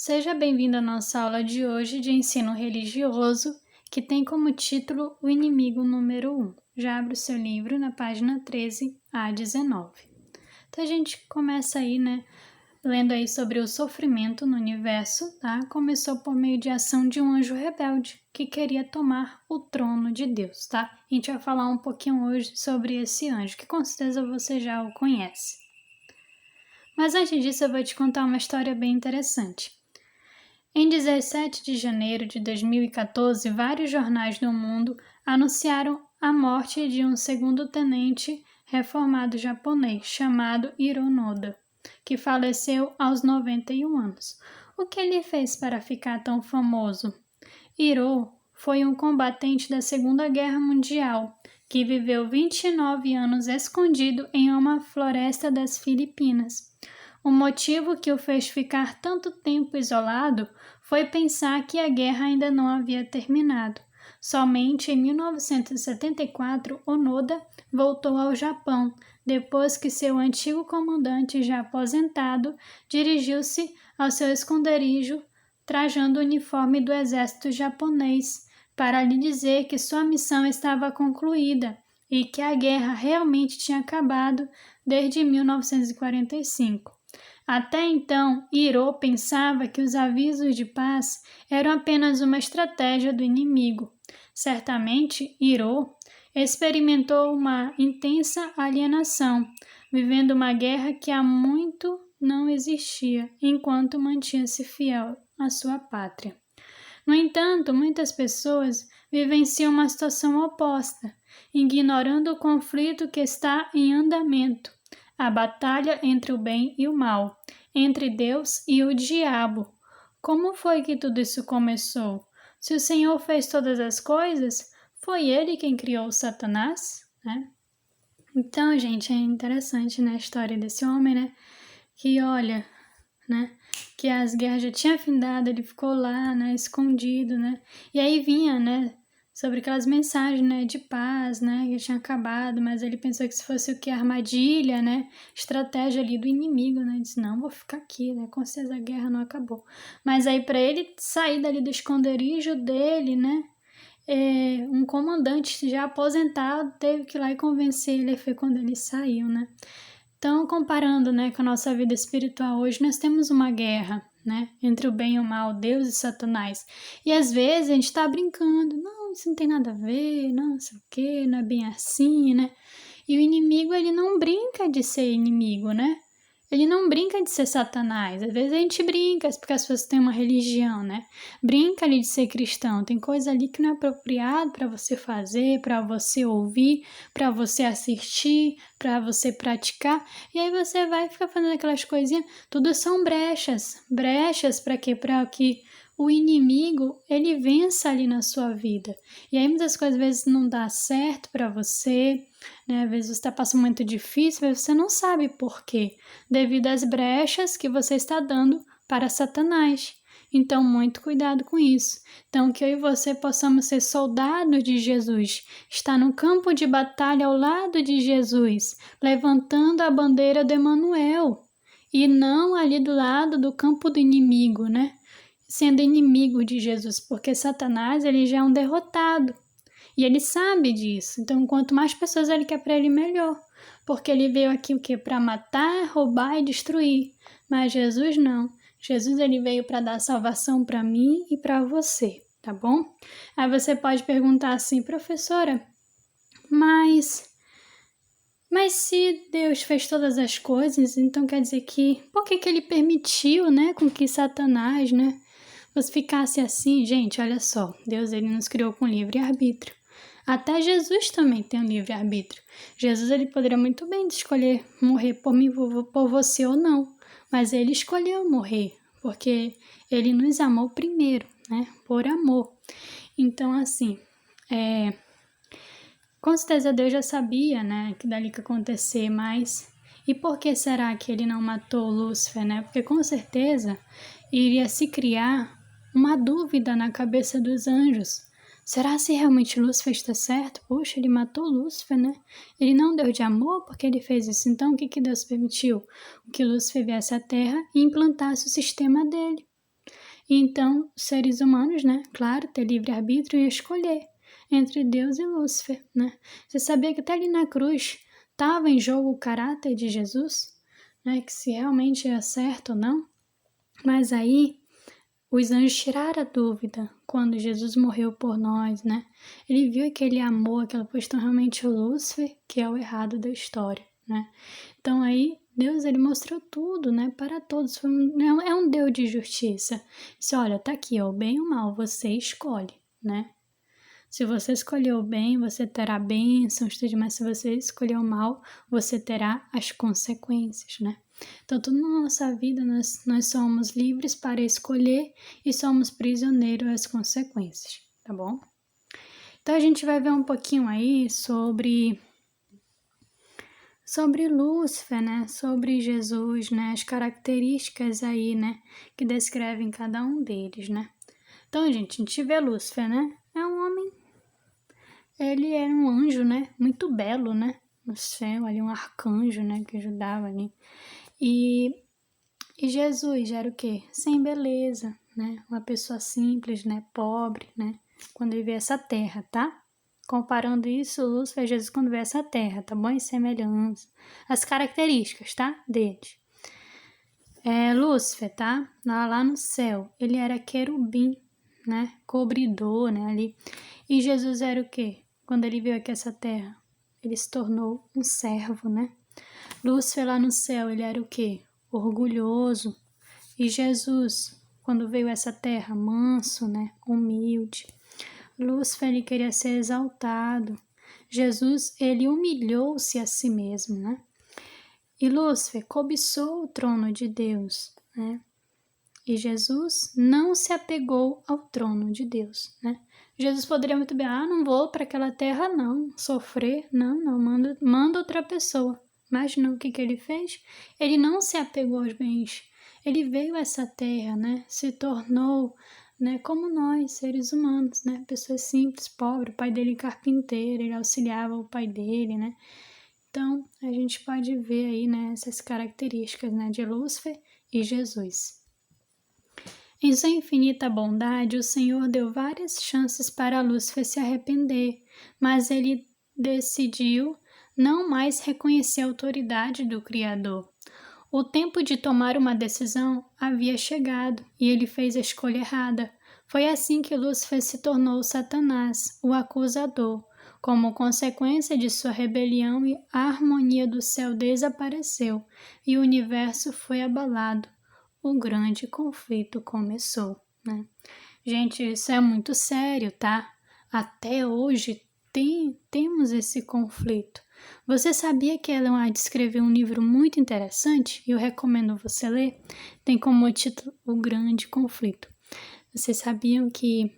Seja bem-vindo à nossa aula de hoje de ensino religioso, que tem como título O Inimigo número 1. Já abre o seu livro na página 13 a 19. Então a gente começa aí, lendo aí sobre o sofrimento no universo, tá? Começou por meio de ação de um anjo rebelde que queria tomar o trono de Deus, tá? A gente vai falar um pouquinho hoje sobre esse anjo, que com certeza você já o conhece. Mas antes disso eu vou te contar uma história bem interessante. Em 17 de janeiro de 2014, vários jornais do mundo anunciaram a morte de um segundo-tenente reformado japonês chamado Hiro Noda, que faleceu aos 91 anos. O que ele fez para ficar tão famoso? Hiro foi um combatente da Segunda Guerra Mundial, que viveu 29 anos escondido em uma floresta das Filipinas. O motivo que o fez ficar tanto tempo isolado foi pensar que a guerra ainda não havia terminado. Somente em 1974, Onoda voltou ao Japão, depois que seu antigo comandante, já aposentado, dirigiu-se ao seu esconderijo trajando o uniforme do exército japonês, para lhe dizer que sua missão estava concluída e que a guerra realmente tinha acabado desde 1945. Até então, Hiro pensava que os avisos de paz eram apenas uma estratégia do inimigo. Certamente, Hiro experimentou uma intensa alienação, vivendo uma guerra que há muito não existia, enquanto mantinha-se fiel à sua pátria. No entanto, muitas pessoas vivenciam uma situação oposta, ignorando o conflito que está em andamento. A batalha entre o bem e o mal, entre Deus e o diabo. Como foi que tudo isso começou? Se o Senhor fez todas as coisas, foi Ele quem criou Satanás, né? Então, gente, é interessante, a história desse homem, que olha, que as guerras já tinham findado, ele ficou lá, escondido, e aí vinha, sobre aquelas mensagens, de paz, que tinha acabado, mas ele pensou que se fosse o que? Armadilha, estratégia ali do inimigo, disse, não, vou ficar aqui, com certeza a guerra não acabou. Mas aí para ele sair dali do esconderijo dele, um comandante já aposentado teve que ir lá e convencer ele, foi quando ele saiu, Então, comparando, com a nossa vida espiritual hoje, nós temos uma guerra, entre o bem e o mal, Deus e Satanás. E às vezes a gente está brincando, não, isso não tem nada a ver, não sei o quê, não é bem assim, E o inimigo, ele não brinca de ser inimigo, Ele não brinca de ser Satanás. Às vezes a gente brinca, porque as pessoas têm uma religião, Brinca ali de ser cristão. Tem coisa ali que não é apropriado para você fazer, para você ouvir, para você assistir, para você praticar. E aí você vai ficar fazendo aquelas coisinhas. Tudo são brechas. Brechas para quê? Para que o inimigo, ele vença ali na sua vida. E aí muitas coisas às vezes não dá certo para você, às vezes você está passando um momento difícil, mas você não sabe por quê, devido às brechas que você está dando para Satanás. Então, muito cuidado com isso. Então, que eu e você possamos ser soldados de Jesus, estar no campo de batalha ao lado de Jesus, levantando a bandeira do Emanuel, e não ali do lado do campo do inimigo, Sendo inimigo de Jesus, porque Satanás, ele já é um derrotado. E ele sabe disso. Então, quanto mais pessoas ele quer para ele, melhor. Porque ele veio aqui o quê? Para matar, roubar e destruir. Mas Jesus não. Jesus, ele veio para dar salvação para mim e para você, tá bom? Aí você pode perguntar assim, professora, mas se Deus fez todas as coisas, então quer dizer que, por que ele permitiu, com que Satanás, você ficasse assim? Gente, olha só, Deus, ele nos criou com livre-arbítrio. Até Jesus também tem um livre-arbítrio. Jesus, ele poderia muito bem escolher morrer por mim, por você ou não. Mas ele escolheu morrer, porque ele nos amou primeiro, por amor. Então, assim, com certeza Deus já sabia, que dali que ia acontecer, mas e por que será que ele não matou Lúcifer, Porque com certeza iria se criar uma dúvida na cabeça dos anjos. Será se realmente Lúcifer está certo? Poxa, ele matou Lúcifer, Ele não deu de amor porque ele fez isso. Então, o que Deus permitiu? Que Lúcifer viesse à Terra e implantasse o sistema dele. E então, os seres humanos, né, claro, ter livre-arbítrio e escolher entre Deus e Lúcifer, né? Você sabia que até ali na cruz estava em jogo o caráter de Jesus, né, que se realmente é certo ou não? Mas aí os anjos tiraram a dúvida quando Jesus morreu por nós, né? Ele viu aquele amor, aquela postura realmente o Lúcifer, que é o errado da história, né? Então aí Deus ele mostrou tudo, né, para todos. É um Deus de justiça. Se olha, tá aqui, ó, o bem e o mal, você escolhe, né? Se você escolher o bem, você terá bênçãos, tudo, mas se você escolher o mal, você terá as consequências, né? Então, tudo na nossa vida, nós somos livres para escolher e somos prisioneiros das consequências, tá bom? Então, a gente vai ver um pouquinho aí sobre Lúcifer, né? Sobre Jesus, né? As características aí, né? Que descrevem cada um deles, né? Então, gente, a gente vê Lúcifer, né? É um homem. Ele era um anjo, né? Muito belo, né? No céu, ali um arcanjo, né? Que ajudava ali. E Jesus era o quê? Sem beleza, né? Uma pessoa simples, né? Pobre, né? Quando ele veio essa terra, tá? Comparando isso, Lúcifer e Jesus quando veio essa terra, tá bom? Em semelhança. As características, tá? Deles. Lúcifer, tá? Lá no céu, ele era querubim, né? Cobridor, né? Ali. E Jesus era o quê? Quando ele veio aqui essa terra, ele se tornou um servo, né? Lúcifer lá no céu, ele era o quê? Orgulhoso. E Jesus, quando veio essa terra, manso, né? Humilde. Lúcifer, ele queria ser exaltado. Jesus, ele humilhou-se a si mesmo, né? E Lúcifer cobiçou o trono de Deus, né? E Jesus não se apegou ao trono de Deus, né? Jesus poderia muito bem, não vou para aquela terra não, sofrer, não, manda outra pessoa. Mas não, o que ele fez? Ele não se apegou aos bens. Ele veio a essa terra, né? Se tornou, né, como nós, seres humanos, né? Pessoas simples, pobres, o pai dele carpinteiro, ele auxiliava o pai dele, né? Então, a gente pode ver aí, né, essas características, né, de Lúcifer e Jesus. Em sua infinita bondade, o Senhor deu várias chances para Lúcifer se arrepender, mas ele decidiu não mais reconhecer a autoridade do Criador. O tempo de tomar uma decisão havia chegado e ele fez a escolha errada. Foi assim que Lúcifer se tornou Satanás, o acusador. Como consequência de sua rebelião, a harmonia do céu desapareceu e o universo foi abalado. O grande conflito começou, né? Gente, isso é muito sério, tá? Até hoje temos esse conflito. Você sabia que Ellen White escreveu um livro muito interessante? Eu recomendo você ler. Tem como título O Grande Conflito. Vocês sabiam que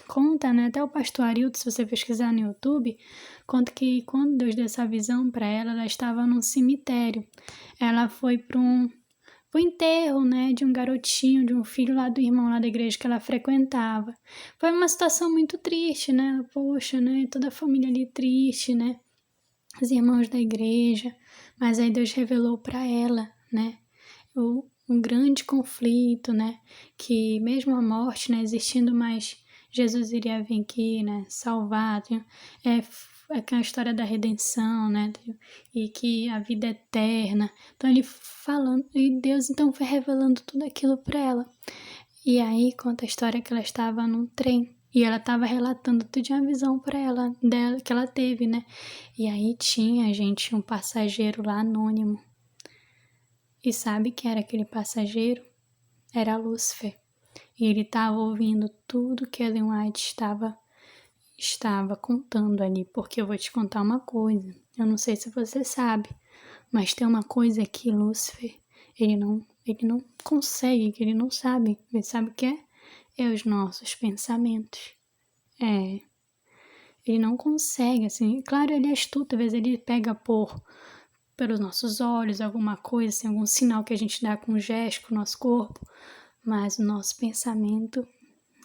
conta, né? Até o pastor Arilton, se você pesquisar no YouTube, conta que quando Deus deu essa visão para ela, ela estava num cemitério. Ela foi para o enterro, né, de um garotinho, de um filho lá do irmão lá da igreja que ela frequentava. Foi uma situação muito triste, né? Poxa, né? Toda a família ali triste, né? Os irmãos da igreja. Mas aí Deus revelou para ela, né? Um grande conflito, né? Que mesmo a morte, né, existindo, mas Jesus iria vir aqui, né, salvar. É a história da redenção, né? E que a vida é eterna. Então ele falando, e Deus então foi revelando tudo aquilo para ela. E aí conta a história que ela estava num trem e ela estava relatando tudo de uma visão para ela dela que ela teve, né? E aí tinha, gente, um passageiro lá anônimo. E sabe quem era aquele passageiro? Era Lúcifer. E ele estava ouvindo tudo que Ellen White estava contando ali, porque eu vou te contar uma coisa. Eu não sei se você sabe, mas tem uma coisa que Lúcifer, ele não consegue, que ele não sabe. Ele sabe o que é? É os nossos pensamentos. Ele não consegue, assim, claro, ele é astuto, às vezes ele pega pelos nossos olhos, alguma coisa, assim, algum sinal que a gente dá com o gesto, com o nosso corpo, mas o nosso pensamento,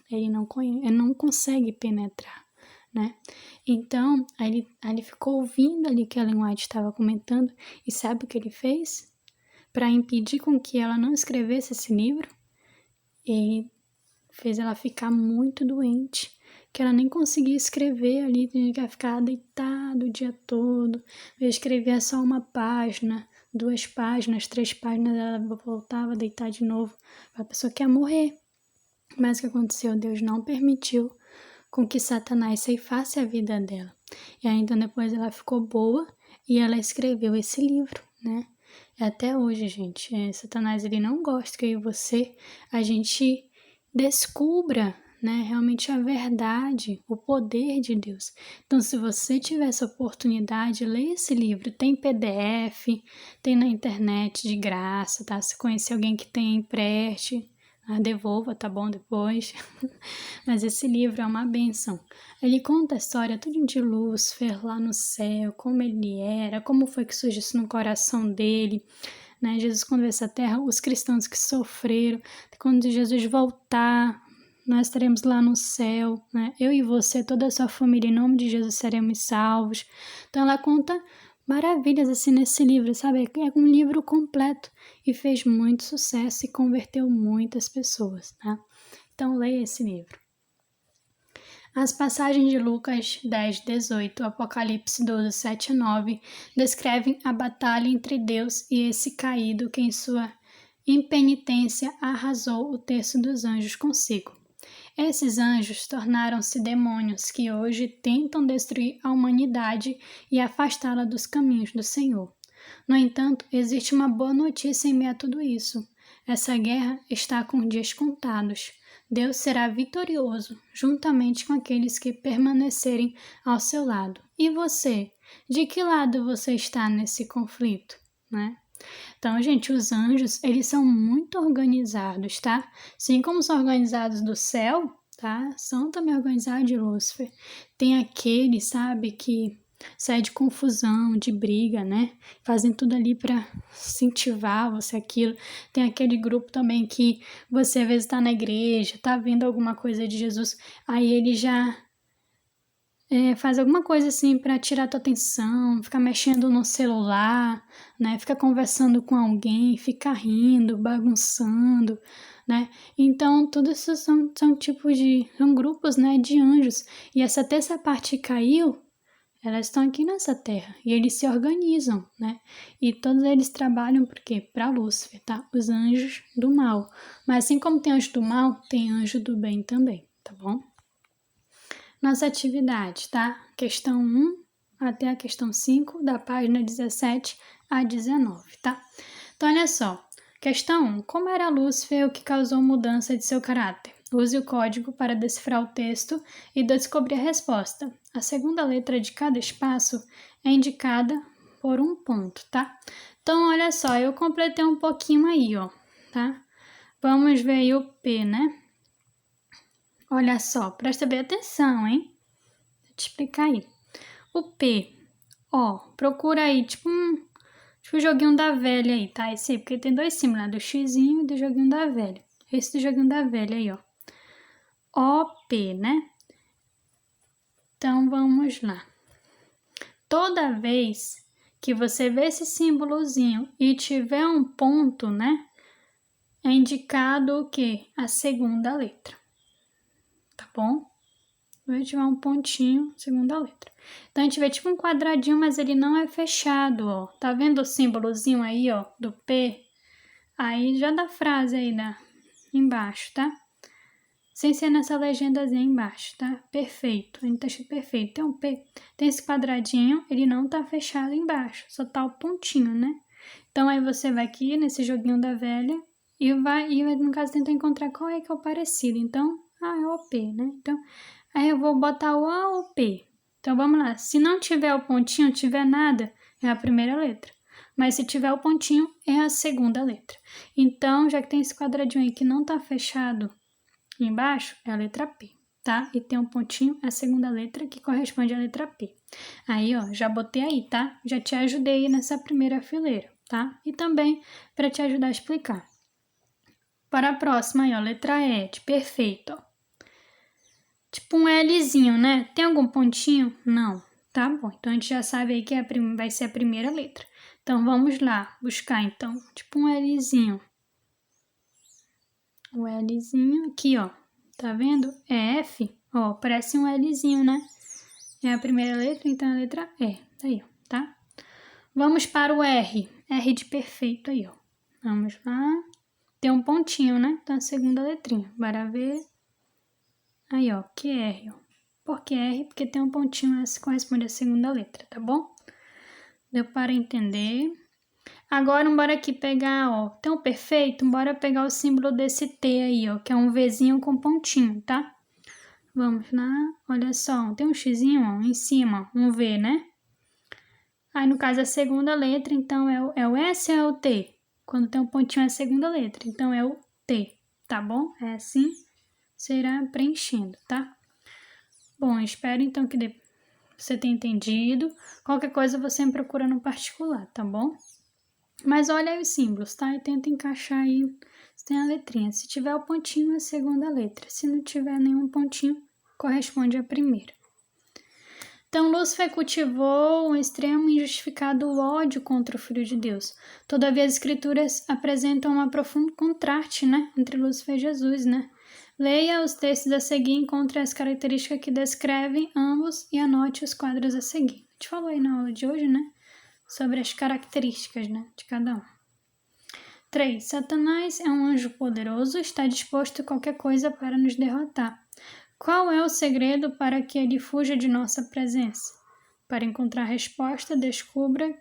ele não consegue penetrar, né? Então, aí ele ficou ouvindo ali que Ellen White estava comentando, e sabe o que ele fez? Para impedir com que ela não escrevesse esse livro, ele fez ela ficar muito doente, que ela nem conseguia escrever ali, tinha que ficar deitada o dia todo. Eu escrevia só uma página, 2 páginas, 3 páginas, ela voltava a deitar de novo. A pessoa quer morrer. Mas o que aconteceu? Deus não permitiu com que Satanás ceifasse a vida dela. E aí, então depois ela ficou boa e ela escreveu esse livro, né? E até hoje, gente, Satanás ele não gosta que eu e você, a gente descubra, né, realmente a verdade, o poder de Deus. Então, se você tiver essa oportunidade, leia esse livro. Tem PDF, tem na internet de graça, tá? Se conhecer alguém que tem, empreste. Devolva, tá bom, depois. Mas esse livro é uma bênção. Ele conta a história tudo de Lúcifer lá no céu, como ele era, como foi que surgiu isso no coração dele, né? Jesus quando veio essa terra, os cristãos que sofreram, quando Jesus voltar, nós estaremos lá no céu, né? Eu e você, toda a sua família, em nome de Jesus, seremos salvos. Então ela conta maravilhas assim nesse livro, sabe? É um livro completo e fez muito sucesso e converteu muitas pessoas, tá? Então leia esse livro. As passagens de Lucas 10, 18, Apocalipse 12, 7 e 9 descrevem a batalha entre Deus e esse caído que em sua impenitência arrasou o terço dos anjos consigo. Esses anjos tornaram-se demônios que hoje tentam destruir a humanidade e afastá-la dos caminhos do Senhor. No entanto, existe uma boa notícia em meio a tudo isso. Essa guerra está com dias contados. Deus será vitorioso, juntamente com aqueles que permanecerem ao seu lado. E você? De que lado você está nesse conflito, né? Então, gente, os anjos, eles são muito organizados, tá? Assim como são organizados do céu, tá? São também organizados de Lúcifer. Tem aqueles, sabe, que sai de confusão, de briga, né? Fazem tudo ali para incentivar você aquilo. Tem aquele grupo também que você às vezes tá na igreja, tá vendo alguma coisa de Jesus, aí ele já faz alguma coisa assim para tirar tua atenção, ficar mexendo no celular, né? Ficar conversando com alguém, ficar rindo, bagunçando, né? Então, tudo isso são tipos são grupos, né, de anjos. E essa terça parte caiu, elas estão aqui nessa terra e eles se organizam, né? E todos eles trabalham por quê? Para Lúcifer, tá? Os anjos do mal. Mas assim como tem anjo do mal, tem anjo do bem também, tá bom? Nossa atividade, tá? Questão 1 até a questão 5, da página 17 a 19, tá? Então, olha só. Questão 1. Como era Lúcifer o que causou mudança de seu caráter? Use o código para decifrar o texto e descobrir a resposta. A segunda letra de cada espaço é indicada por um ponto, tá? Então, olha só, eu completei um pouquinho aí, ó, tá? Vamos ver aí o P, né? Olha só, presta bem atenção, hein? Vou te explicar aí. O P, ó, procura aí, tipo o joguinho da velha aí, tá? Esse aí, porque tem 2 símbolos, né? Do xizinho e do joguinho da velha. Esse do joguinho da velha aí, ó. OP, né? Então, vamos lá. Toda vez que você vê esse símbolozinho e tiver um ponto, né? É indicado o quê? A segunda letra. Tá bom? Vai tiver um pontinho, segunda letra. Então, a gente vê tipo um quadradinho, mas ele não é fechado, ó. Tá vendo o símbolozinho aí, ó, do P? Aí já dá frase aí embaixo, tá? Sem ser nessa legendazinha embaixo, tá? Perfeito. A gente tá escrito perfeito. Tem um P, tem esse quadradinho, ele não tá fechado embaixo, só tá o pontinho, né? Então, aí você vai aqui nesse joguinho da velha e vai no caso, tentar encontrar qual é que é o parecido. Então, é o P, né? Então, aí eu vou botar o A ou o P. Então, vamos lá. Se não tiver o pontinho, tiver nada, é a primeira letra. Mas se tiver o pontinho, é a segunda letra. Então, já que tem esse quadradinho aí que não tá fechado embaixo, é a letra P, tá? E tem um pontinho, a segunda letra, que corresponde à letra P. Aí, ó, já botei aí, tá? Já te ajudei nessa primeira fileira, tá? E também para te ajudar a explicar. Para a próxima aí, ó, letra E, de perfeito, ó. Tipo um Lzinho, né? Tem algum pontinho? Não. Tá bom, então a gente já sabe aí que vai ser a primeira letra. Então, vamos lá, buscar, então, tipo um Lzinho. O Lzinho aqui, ó. Tá vendo? É F, ó, parece um Lzinho, né? É a primeira letra, então a letra E. Aí, ó, tá? Vamos para o R. R de perfeito aí, ó. Vamos lá. Tem um pontinho, né? Então a segunda letrinha. Bora ver. Aí, ó, que R, ó. Por que R? Porque tem um pontinho, essa corresponde à segunda letra, tá bom? Deu para entender? Agora, bora aqui pegar, ó, tem um perfeito, bora pegar o símbolo desse T aí, ó, que é um Vzinho com pontinho, tá? Vamos lá, olha só, tem um xizinho, ó, em cima, um V, né? Aí, no caso, a segunda letra, então, é o S ou é o T? Quando tem um pontinho é a segunda letra, então é o T, tá bom? É assim, será preenchendo, tá? Bom, espero, então, que você tenha entendido. Qualquer coisa você me procura no particular, tá bom? Mas olha aí os símbolos, tá? E tenta encaixar aí, se tem a letrinha. Se tiver o pontinho, é a segunda letra. Se não tiver nenhum pontinho, corresponde à primeira. Então, Lúcifer cultivou um extremo e injustificado ódio contra o Filho de Deus. Todavia, as Escrituras apresentam um profundo contraste, né, entre Lúcifer e Jesus, né? Leia os textos a seguir e encontre as características que descrevem ambos e anote os quadros a seguir. A gente falou aí na aula de hoje, né, sobre as características, né, de cada um. 3. Satanás é um anjo poderoso, está disposto a qualquer coisa para nos derrotar. Qual é o segredo para que ele fuja de nossa presença? Para encontrar a resposta, descubra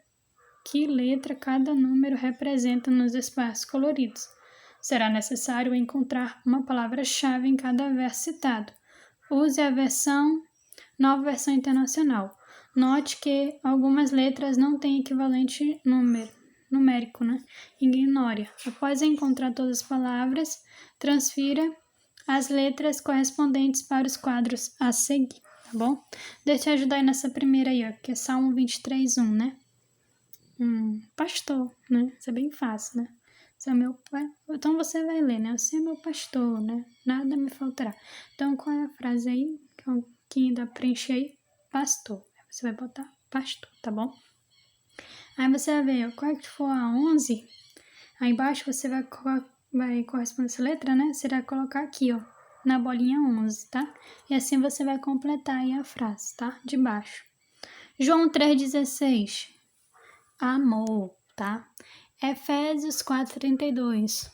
que letra cada número representa nos espaços coloridos. Será necessário encontrar uma palavra-chave em cada verso citado. Use a nova versão internacional. Note que algumas letras não têm equivalente numérico, né? Ignore. Após encontrar todas as palavras, transfira as letras correspondentes para os quadros a seguir, tá bom? Deixa eu ajudar aí nessa primeira aí, ó, que é Salmo 23:1, né? Pastor, né? Isso é bem fácil, né? Você é meu pai. Então você vai ler, né? Você é meu pastor, né? Nada me faltará. Então qual é a frase aí que ainda preenche aí? Pastor. Você vai botar pastor, tá bom? Aí você vai ver, qual é que for a 11, aí embaixo você vai corresponder essa letra, né? Você vai colocar aqui, ó, na bolinha 11, tá? E assim você vai completar aí a frase, tá? De baixo. João 3,16. Amor, tá? Efésios 4,32.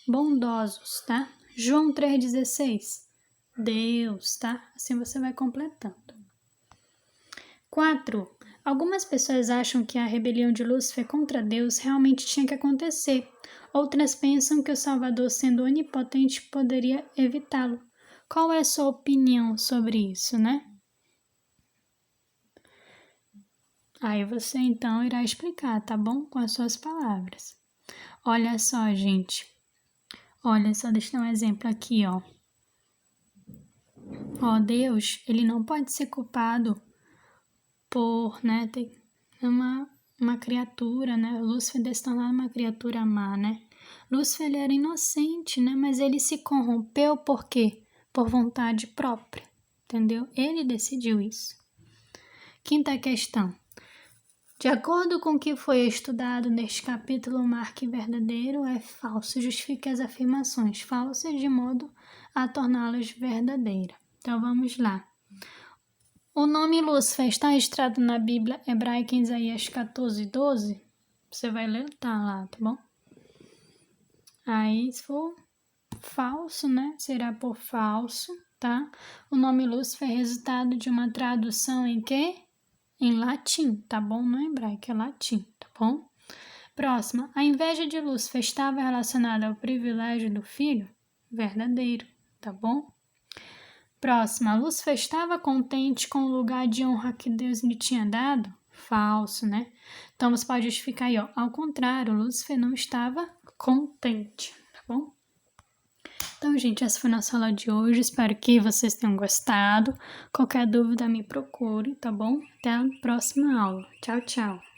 Bondosos, tá? João 3,16. Deus, tá? Assim você vai completando. 4. Algumas pessoas acham que a rebelião de Lúcifer contra Deus realmente tinha que acontecer. Outras pensam que o Salvador, sendo onipotente, poderia evitá-lo. Qual é a sua opinião sobre isso, né? Aí você então irá explicar, tá bom? Com as suas palavras. Olha só, gente. Olha só, deixa eu dar um exemplo aqui, ó. Ó, Deus, ele não pode ser culpado por, né, ter uma criatura, né? Lúcifer desse tornar uma criatura má, né? Lúcifer, ele era inocente, né? Mas ele se corrompeu por quê? Por vontade própria, entendeu? Ele decidiu isso. Quinta questão. De acordo com o que foi estudado neste capítulo, marque verdadeiro é falso. Justifique as afirmações falsas de modo a torná-las verdadeiras. Então, vamos lá. O nome Lúcifer está registrado na Bíblia hebraica em Isaías 14:12. Você vai ler, tá lá, tá bom? Aí, se for falso, né? Será por falso, tá? O nome Lúcifer é resultado de uma tradução em quê? Em latim, tá bom? Não é hebraico, é latim, tá bom? Próxima. A inveja de Lúcifer estava relacionada ao privilégio do filho? Verdadeiro, tá bom? Próxima. Lúcifer estava contente com o lugar de honra que Deus lhe tinha dado? Falso, né? Então você pode justificar aí, ó. Ao contrário, Lúcifer não estava contente, tá bom? Então, gente, essa foi a nossa aula de hoje. Espero que vocês tenham gostado. Qualquer dúvida, me procure, tá bom? Até a próxima aula. Tchau, tchau.